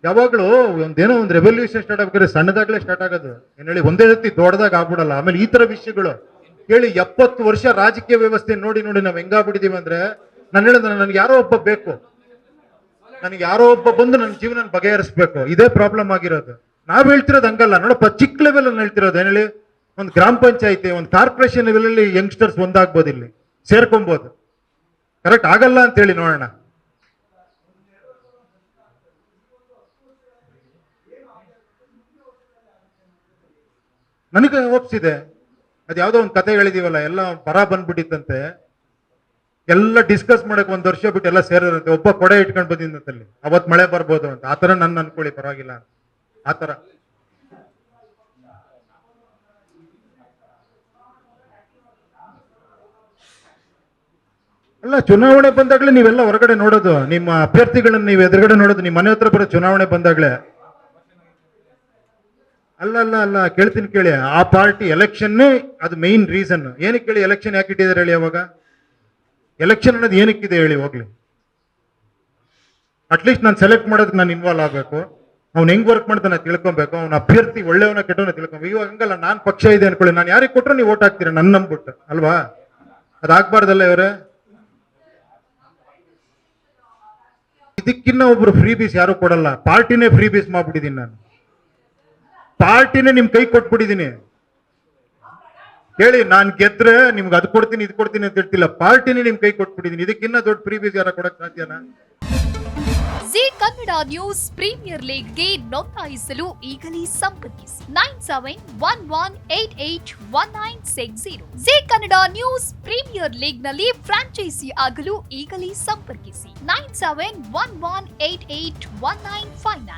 ಯಾವಾಗ್ಲೂ ಒಂದೇನೋ ಒಂದು ರೆವಲ್ಯೂಷನ್ ಸ್ಟಾರ್ಟ್ ಆಗ್ಬೇಕಾದ್ರೆ ಸಣ್ಣದಾಗ್ಲೇ ಸ್ಟಾರ್ಟ್ ಆಗೋದು. ಏನ್ ಹೇಳಿ, ಒಂದೇ ರೀತಿ ದೊಡ್ಡದಾಗ ಆಗ್ಬಿಡಲ್ಲ. ಆಮೇಲೆ ಈ ತರ ವಿಷಯಗಳು ಹೇಳಿ 70 ವರ್ಷ ರಾಜಕೀಯ ವ್ಯವಸ್ಥೆ ನೋಡಿ ನೋಡಿ ನಾವ್ ಹೆಂಗಾಗ್ಬಿಟ್ಟಿದೀವಿ ಅಂದ್ರೆ, ನಾನು ಹೇಳಿದ್ರೆ ನನ್ಗೆ ಯಾರೋ ಒಬ್ಬ ಬೇಕು, ನನಗೆ ಯಾರೋ ಒಬ್ಬ ಬಂದು ನನ್ನ ಜೀವನ ಬಗೆಹರಿಸ್ಬೇಕು, ಇದೇ ಪ್ರಾಬ್ಲಮ್ ಆಗಿರೋದು. ನಾವ್ ಹೇಳ್ತಿರೋದು ಹಂಗಲ್ಲ ನೋಡಪ್ಪ, ಚಿಕ್ಕ ಲೆವೆಲ್ ಅಲ್ಲಿ ಹೇಳ್ತಿರೋದು. ಏನ್ ಹೇಳಿ, ಒಂದು ಗ್ರಾಮ ಪಂಚಾಯತಿ, ಒಂದು ಕಾರ್ಪೊರೇಷನ್ ಲೆವೆಲ್ ಅಲ್ಲಿ ಯಂಗ್ಸ್ಟರ್ಸ್ ಒಂದಾಗ್ಬೋದು, ಇಲ್ಲಿ ಸೇರ್ಕೊಬಹುದು. ಕರೆಕ್ಟ್ ಆಗಲ್ಲ ಅಂತ ಹೇಳಿ ನೋಡೋಣ. ನನಗೆ ಒಪ್ಸಿದೆ. ಅದ್ ಯಾವ್ದೋ ಒಂದು ಕತೆ ಹೇಳಿದೀವಲ್ಲ, ಎಲ್ಲ ಬರ ಬಂದ್ಬಿಟ್ಟಿತ್ತಂತೆ, ಎಲ್ಲ ಡಿಸ್ಕಸ್ ಮಾಡಕ್ 1 ವರ್ಷ ಬಿಟ್ಟು ಎಲ್ಲ ಸೇರಿರಂತೆ. ಒಬ್ಬ ಕೊಡೆ ಇಟ್ಕೊಂಡು ಬಂದಿದ್ದಂತಲ್ಲಿ, ಅವತ್ ಮಳೆ ಬರ್ಬೋದು ಅಂತ. ಆತರ ನನ್ನ ಅನ್ಕೊಳ್ಳಿ, ಪರವಾಗಿಲ್ಲ ಆತರ. ಅಲ್ಲ, ಚುನಾವಣೆ ಬಂದಾಗ್ಲೇ ನೀವೆಲ್ಲ ಹೊರಗಡೆ ನೋಡೋದು, ನಿಮ್ಮ ಅಭ್ಯರ್ಥಿಗಳನ್ನ ನೀವು ಎದುರುಗಡೆ ನೋಡೋದು, ನಿಮ್ಮ ಮನೆ ಹತ್ರ ಬರೋ ಚುನಾವಣೆ ಬಂದಾಗ್ಲೇ. ಅಲ್ಲ ಅಲ್ಲ ಅಲ್ಲ, ಕೇಳ್ತೀನಿ ಕೇಳಿ. ಆ ಪಾರ್ಟಿ ಎಲೆಕ್ಷನ್ ಅದು ಮೈನ್ ರೀಸನ್. ಏನಕ್ಕೆ ಹೇಳಿ ಎಲೆಕ್ಷನ್ ಯಾಕೆ ಇಟ್ಟಿದ್ದಾರೆ ಹೇಳಿ? ಅವಾಗ ಎಲೆಕ್ಷನ್ ಅನ್ನೋದು ಏನಕ್ಕಿದೆ ಹೇಳಿ ಹೋಗ್ಲಿ? ಅಟ್ಲೀಸ್ಟ್ ನಾನು ಸೆಲೆಕ್ಟ್ ಮಾಡೋದಕ್ಕೆ ನಾನು ಇನ್ವಾಲ್ವ್ ಆಗಬೇಕು, ಅವ್ನು ಹೆಂಗ್ ವರ್ಕ್ ಮಾಡ್ತಾನೆ ತಿಳ್ಕೊಬೇಕು, ಅವ್ನ ಅಭ್ಯರ್ಥಿ ಒಳ್ಳೆಯವನ ಕೆಟ್ಟವನ ತಿಳ್ಕೊಬೇಕು. ಇವಾಗ ಹಂಗಲ್ಲ, ನಾನು ಪಕ್ಷ ಇದೆ ಅನ್ಕೊಳ್ಳಿ, ನಾನು ಯಾರಿಗೆ ಕೊಟ್ಟರು ನೀವು ಓಟ್ ಹಾಕ್ತೀರ ನನ್ನ ನಂಬಿಟ್ಟು ಅಲ್ವಾ? ಅದಾಗಬಾರ್ದಲ್ಲ ಇವರೇ. ಇದಕ್ಕಿನ್ನ ಒಬ್ರು ಫ್ರೀ ಬೀಸ್ ಯಾರು ಕೊಡಲ್ಲ, ಪಾರ್ಟಿನೇ ಫ್ರೀ ಬೀಸ್ ಮಾಡ್ಬಿಟ್ಟಿದೀನಿ ನಾನು. ಪಾರ್ಟಿನೇ ನಿಮ್ ಕೈ ಕೊಟ್ಬಿಟ್ಟಿದೀನಿ. ಹೇಳಿ, ನಾನ್ ಗೆದ್ರೆ ನಿಮ್ಗೆ ಅದು ಕೊಡ್ತೀನಿ ಇದು ಕೊಡ್ತೀನಿ ಅಂತ ಹೇಳ್ತಿಲ್ಲ, ಪಾರ್ಟಿನೇ ನಿಮ್ ಕೈ ಕೊಟ್ಬಿಟ್ಟಿದೀನಿ. ಇದಕ್ಕಿನ್ನ ದೊಡ್ಡ ಫ್ರೀ ಬೀಸ್ ಯಾರ ಕೊಡಕ್ ಸಾಧ್ಯನಾ? ಜಿ ಕನ್ನಡ ನ್ಯೂಸ್ ಪ್ರೀಮಿಯರ್ ಲೀಗ್ಗೆ ನೋಂದಾಯಿಸಲು ಈಗಲೇ ಸಂಪರ್ಕಿಸಿ 9711881960. ಜಿ ಕನ್ನಡ ನ್ಯೂಸ್ ಪ್ರೀಮಿಯರ್ ಲೀಗ್ನಲ್ಲಿ ಫ್ರಾಂಚೈಸಿ ಆಗಲು ಈಗಲೇ ಸಂಪರ್ಕಿಸಿ 9711881959.